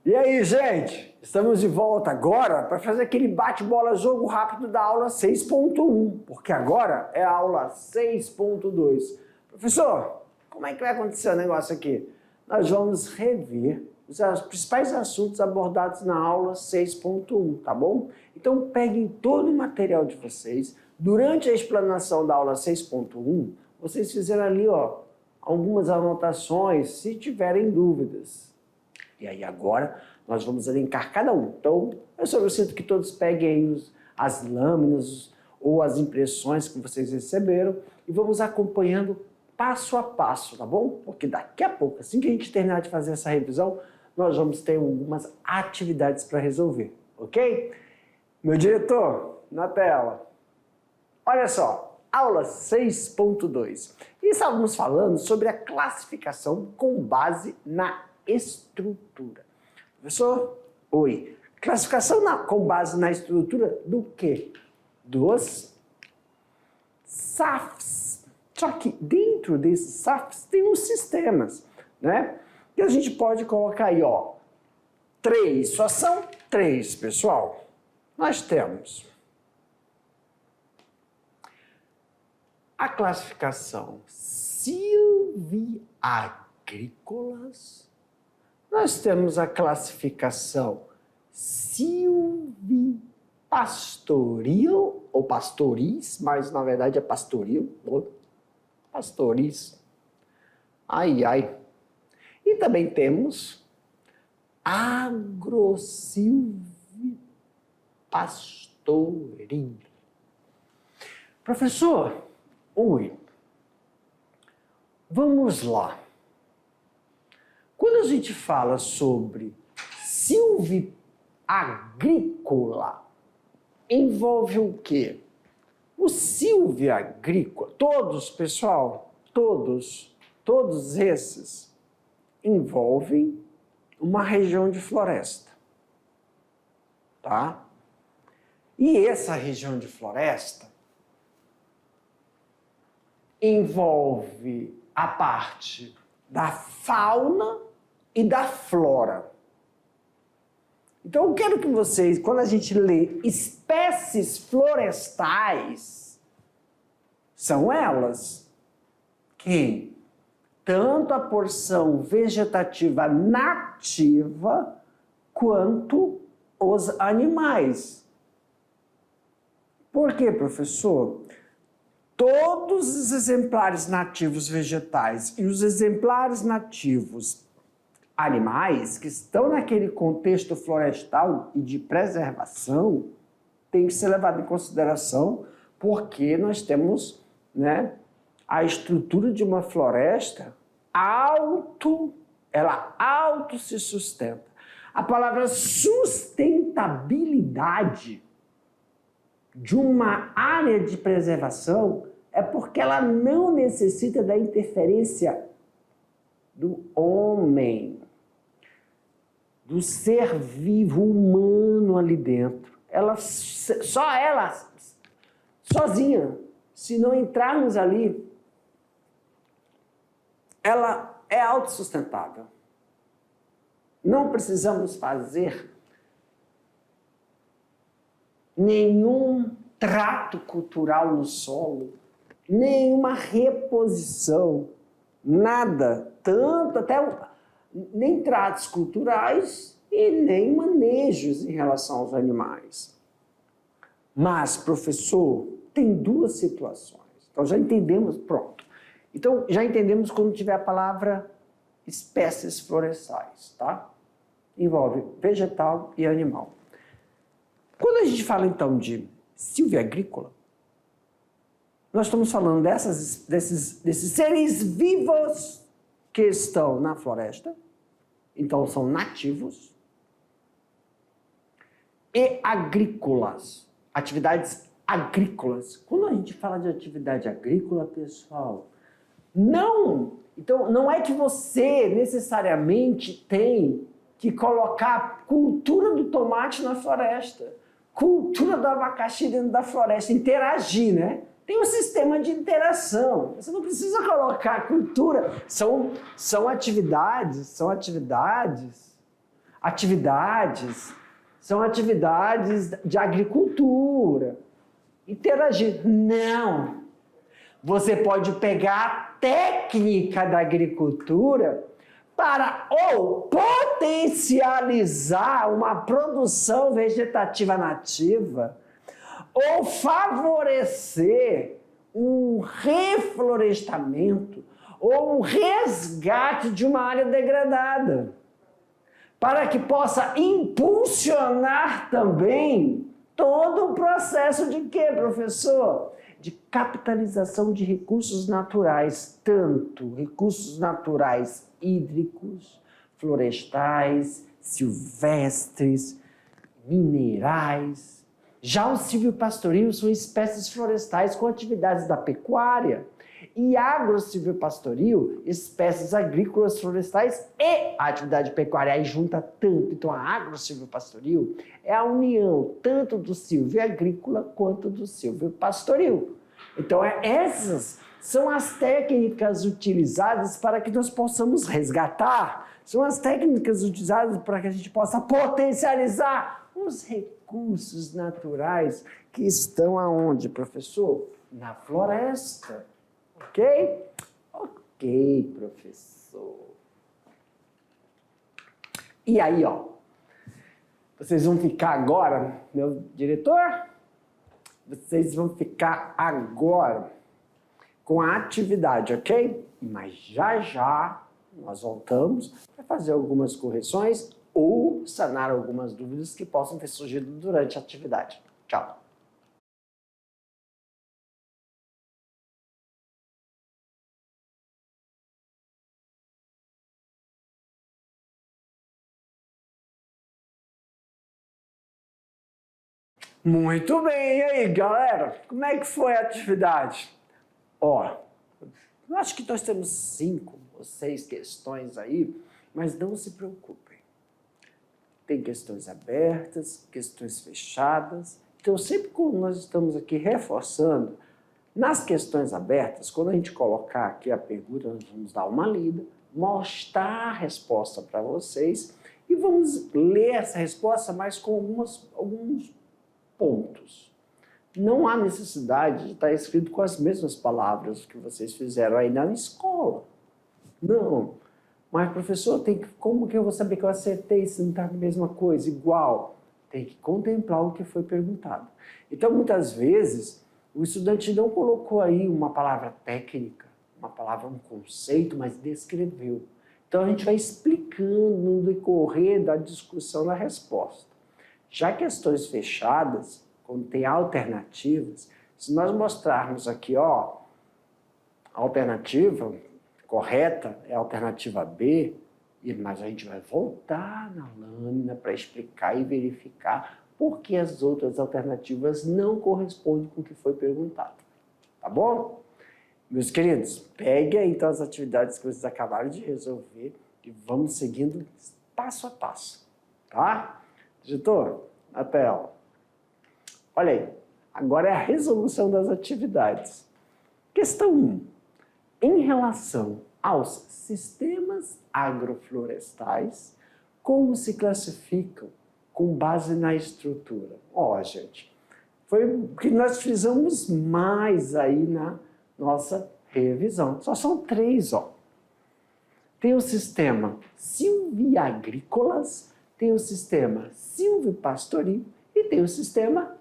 E aí, gente? Estamos de volta agora para fazer aquele bate-bola jogo rápido da aula 6.1, porque agora é a aula 6.2. Professor, como é que vai acontecer o negócio aqui? Nós vamos rever os principais assuntos abordados na aula 6.1, tá bom? Então peguem todo o material de vocês. Durante a explanação da aula 6.1, vocês fizeram ali, ó, algumas anotações, se tiverem dúvidas. E aí agora nós vamos elencar cada um. Então, eu solicito que todos peguem as lâminas ou as impressões que vocês receberam e vamos acompanhando passo a passo, tá bom? Porque daqui a pouco, assim que a gente terminar de fazer essa revisão, nós vamos ter algumas atividades para resolver, ok? Meu diretor, na tela. Olha só, aula 6.2. E estávamos falando sobre a classificação com base na estrutura. Professor, oi. Classificação com base na estrutura do quê? Dos SAFs. Só que dentro desses SAFs tem uns sistemas, né? Que a gente pode colocar aí, ó. 3, só são 3, pessoal. Nós temos a classificação silviagrícolas. Nós temos a classificação silvipastoril, ou pastoris, mas na verdade é pastoril, pastoris. Ai, ai. E também temos agrosilvipastoril. Professor, oi. Vamos lá. Quando a gente fala sobre silviagrícola, envolve o quê? O silviagrícola, todos, pessoal, todos esses envolvem uma região de floresta, tá? E essa região de floresta envolve a parte da fauna e da flora. Então eu quero que vocês, quando a gente lê espécies florestais, são elas que tanto a porção vegetativa nativa quanto os animais. Por quê, professor? Todos os exemplares nativos vegetais e os exemplares nativos animais que estão naquele contexto florestal e de preservação têm que ser levados em consideração porque nós temos, né, a estrutura de uma floresta ela auto se sustenta. A palavra sustentabilidade de uma área de preservação é porque ela não necessita da interferência do homem, do ser vivo humano ali dentro. Só ela, sozinha, se não entrarmos ali, ela é autossustentável. Não precisamos fazer nenhum trato cultural no solo, nenhuma reposição, nada, tanto até nem tratos culturais e nem manejos em relação aos animais. Mas, professor, tem duas situações. Então já entendemos, pronto. Então já entendemos quando tiver a palavra espécies florestais, tá? Envolve vegetal e animal. Quando a gente fala então de silviagrícola, nós estamos falando desses seres vivos que estão na floresta, então são nativos, e agrícolas, atividades agrícolas. Quando a gente fala de atividade agrícola, pessoal, então não é que você necessariamente tem que colocar a cultura do tomate na floresta, cultura do abacaxi dentro da floresta, interagir, né? Tem um sistema de interação. Você não precisa colocar cultura. São atividades atividades são atividades de agricultura. Interagir. Não. Você pode pegar a técnica da agricultura para ou potencializar uma produção vegetativa nativa ou favorecer um reflorestamento ou um resgate de uma área degradada, para que possa impulsionar também todo o processo de quê, professor? De capitalização de recursos naturais, tanto recursos naturais hídricos, florestais, silvestres, minerais. Já o silvopastoril são espécies florestais com atividades da pecuária e agro-silvopastoril, espécies agrícolas florestais e atividade pecuária. Aí junta tanto. Então a agro-silvopastoril é a união tanto do silvio agrícola quanto do silvopastoril. Então essas são as técnicas utilizadas para que nós possamos resgatar, são as técnicas utilizadas para que a gente possa potencializar os recursos naturais que estão aonde, professor? Na floresta. Ok? Ok, professor. E aí, ó, vocês vão ficar agora, meu diretor, vocês vão ficar agora com a atividade, ok? Mas já nós voltamos para fazer algumas correções ou sanar algumas dúvidas que possam ter surgido durante a atividade. Tchau! Muito bem, e aí, galera? Como é que foi a atividade? Ó, eu acho que nós temos 5 ou 6 questões aí, mas não se preocupem. Tem questões abertas, questões fechadas. Então, sempre quando nós estamos aqui reforçando, nas questões abertas, quando a gente colocar aqui a pergunta, nós vamos dar uma lida, mostrar a resposta para vocês e vamos ler essa resposta, mas com alguns pontos. Não há necessidade de estar escrito com as mesmas palavras que vocês fizeram aí na escola. Não. Mas, professor, como que eu vou saber que eu acertei se não está a mesma coisa, igual? Tem que contemplar o que foi perguntado. Então, muitas vezes, o estudante não colocou aí uma palavra técnica, uma palavra, um conceito, mas descreveu. Então, a gente vai explicando no decorrer da discussão da resposta. Já questões fechadas, quando tem alternativas, se nós mostrarmos aqui, ó, a alternativa correta é a alternativa B, mas a gente vai voltar na lâmina para explicar e verificar por que as outras alternativas não correspondem com o que foi perguntado. Tá bom? Meus queridos, peguem aí, então as atividades que vocês acabaram de resolver e vamos seguindo passo a passo, tá? Diretor, na tela. Olha aí, agora é a resolução das atividades. Questão 1. Em relação aos sistemas agroflorestais, como se classificam com base na estrutura? Ó, gente, foi o que nós fizemos mais aí na nossa revisão. Só são 3, ó. Tem o sistema silviagrícolas, tem o sistema silvopastoril e tem o sistema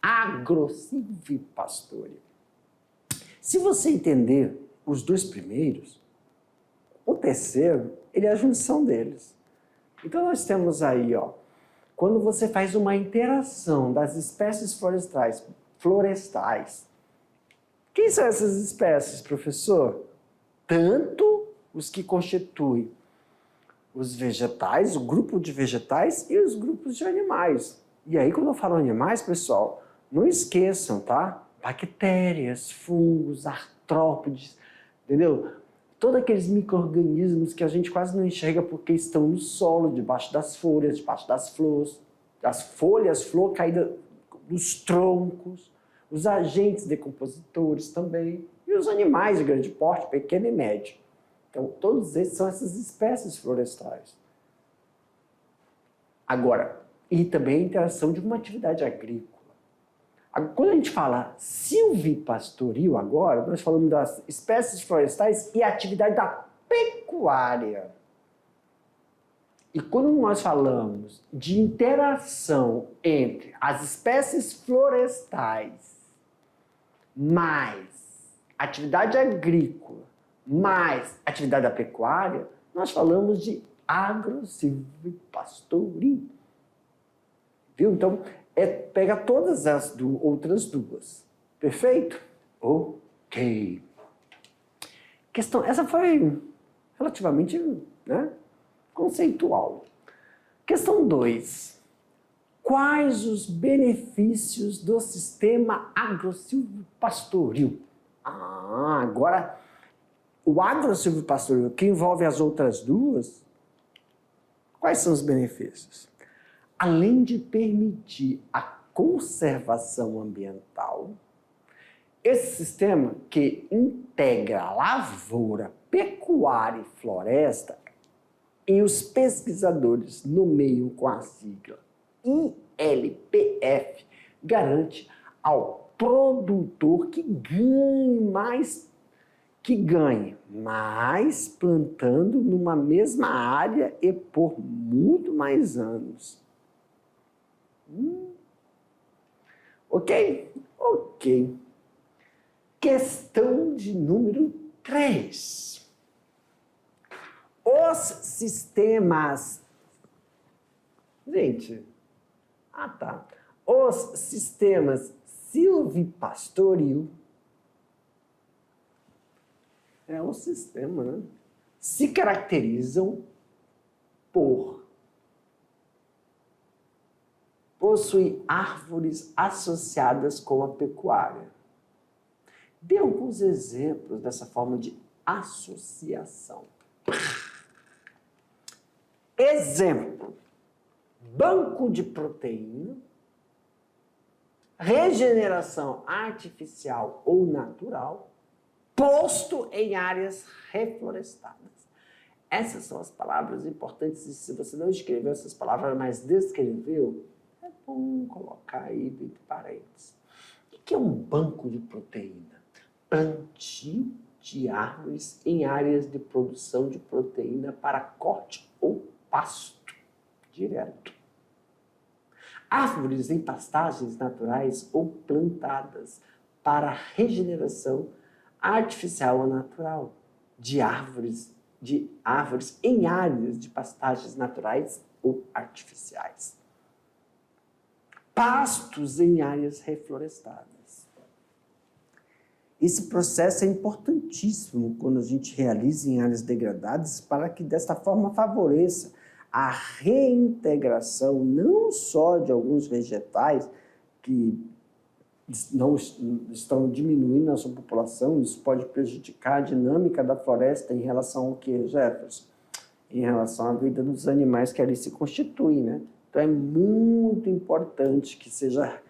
agro-silvopastoril. Se você entender os 2 primeiros, o terceiro, ele é a junção deles. Então nós temos aí, ó, quando você faz uma interação das espécies florestais. Quem são essas espécies, professor? Tanto os que constituem os vegetais, o grupo de vegetais e os grupos de animais. E aí, quando eu falo animais, pessoal, não esqueçam, tá? Bactérias, fungos, artrópodes, entendeu? Todos aqueles micro-organismos que a gente quase não enxerga porque estão no solo, debaixo das folhas, debaixo das flores, das folhas, flor caída dos troncos, os agentes decompositores também, e os animais de grande porte, pequeno e médio. Então, todos esses são essas espécies florestais. Agora, e também a interação de uma atividade agrícola. Quando a gente fala silvipastoril agora, nós falamos das espécies florestais e a atividade da pecuária. E quando nós falamos de interação entre as espécies florestais mais atividade agrícola mais atividade da pecuária, nós falamos de agrosilvipastoril. Viu? Então, pega todas as outras duas. Perfeito? Ok. Essa foi relativamente, né, conceitual. Questão 2. Quais os benefícios do sistema agrosilvipastoril? Agora, o agrosilvipastoril, que envolve as outras duas, quais são os benefícios? Além de permitir a conservação ambiental, esse sistema que integra lavoura, pecuária e floresta, e os pesquisadores nomeiam com a sigla ILPF, garante ao produtor que ganhe mais plantando numa mesma área e por muito mais anos. Ok? Ok. Questão de número 3. Os sistemas... Gente, os sistemas silvipastoril é um sistema, né? Se caracterizam por possuir árvores associadas com a pecuária. Dê alguns exemplos dessa forma de associação. Exemplo: banco de proteína, regeneração artificial ou natural, posto em áreas reflorestadas. Essas são as palavras importantes, e se você não escreveu essas palavras, mas descreveu, é bom colocar aí entre parênteses. O que é um banco de proteína? Plantio de árvores em áreas de produção de proteína para corte ou pasto direto. Árvores em pastagens naturais ou plantadas para regeneração artificial ou natural de árvores em áreas de pastagens naturais ou artificiais. Pastos em áreas reflorestadas. Esse processo é importantíssimo quando a gente realiza em áreas degradadas para que desta forma favoreça a reintegração não só de alguns vegetais que não estão diminuindo a sua população, isso pode prejudicar a dinâmica da floresta em relação ao que, Jefferson? Em relação à vida dos animais que ali se constituem, né? Então é muito importante que seja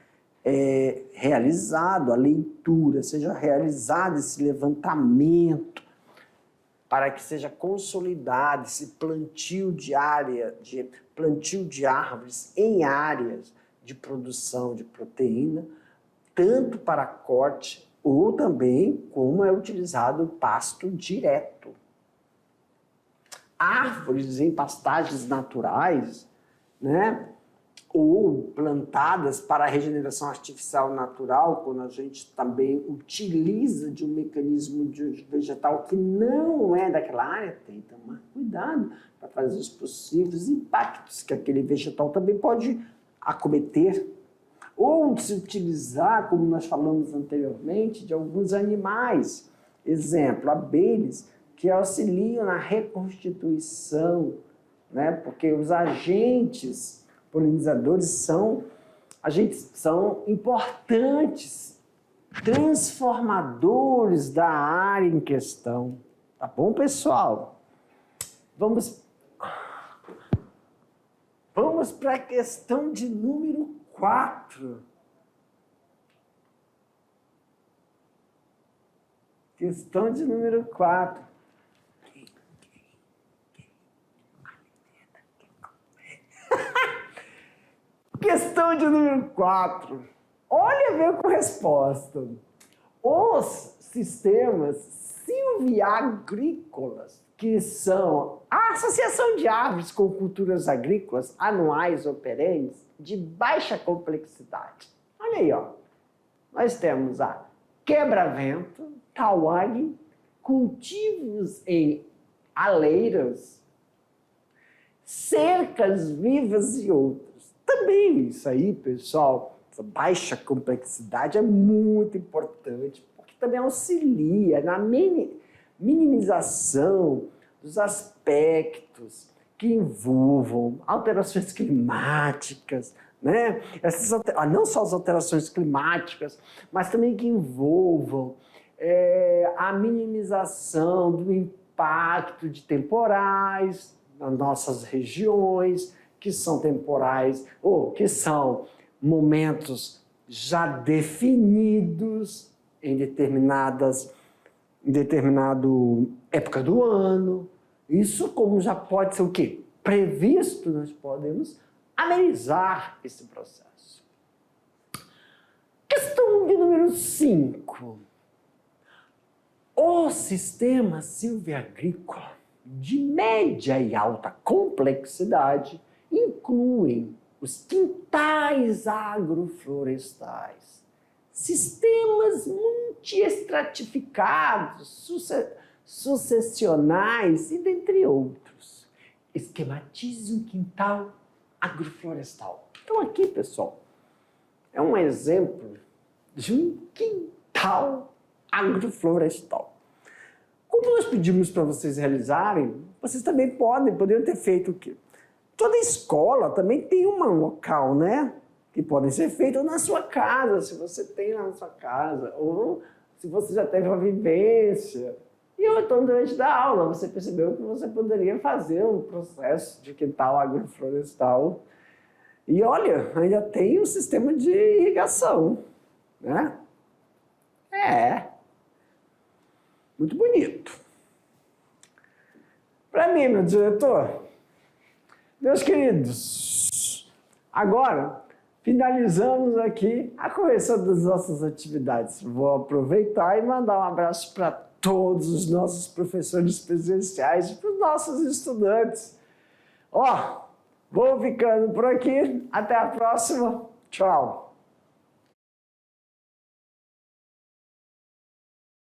realizado a leitura, seja realizado esse levantamento para que seja consolidado esse plantio de árvores em áreas de produção de proteína, tanto para corte ou também como é utilizado o pasto direto. Árvores em pastagens naturais, né, ou plantadas para a regeneração artificial natural, quando a gente também utiliza de um mecanismo vegetal que não é daquela área, tem que tomar cuidado para fazer os possíveis impactos que aquele vegetal também pode acometer, ou se utilizar, como nós falamos anteriormente, de alguns animais, exemplo, abelhas, que auxiliam na reconstituição, né? Porque os agentes polinizadores são importantes, transformadores da área em questão. Tá bom, pessoal? Vamos para a questão de número 4. Questão de número 4. Questão de número 4. Olha, veio com resposta. Os sistemas silviagrícolas, que são a associação de árvores com culturas agrícolas anuais ou perenes de baixa complexidade. Olha aí, ó. Nós temos a quebra-vento, tawag, cultivos em aleiras, cercas vivas e outros. Também isso aí, pessoal, essa baixa complexidade é muito importante, porque também auxilia na minimização dos aspectos que envolvam alterações climáticas, né? Não só as alterações climáticas, mas também que envolvam a minimização do impacto de temporais nas nossas regiões, que são temporais, ou que são momentos já definidos em determinada época do ano. Isso, como já pode ser o quê? Previsto, nós podemos amenizar esse processo. Questão de número 5. O sistema silviagrícola de média e alta complexidade incluem os quintais agroflorestais, sistemas multiestratificados, sucessionais e dentre outros. Esquematize um quintal agroflorestal. Então aqui, pessoal, é um exemplo de um quintal agroflorestal. Como nós pedimos para vocês realizarem, vocês também poderiam ter feito o quê? Toda escola também tem um local, né? Que podem ser feitos na sua casa, se você tem lá na sua casa, ou se você já teve uma vivência. E então, durante da aula, você percebeu que você poderia fazer um processo de quintal agroflorestal. E olha, ainda tem um sistema de irrigação, né? Muito bonito. Para mim, meu diretor, meus queridos, agora finalizamos aqui a correção das nossas atividades. Vou aproveitar e mandar um abraço para todos os nossos professores presenciais e para os nossos estudantes. Vou ficando por aqui. Até a próxima. Tchau.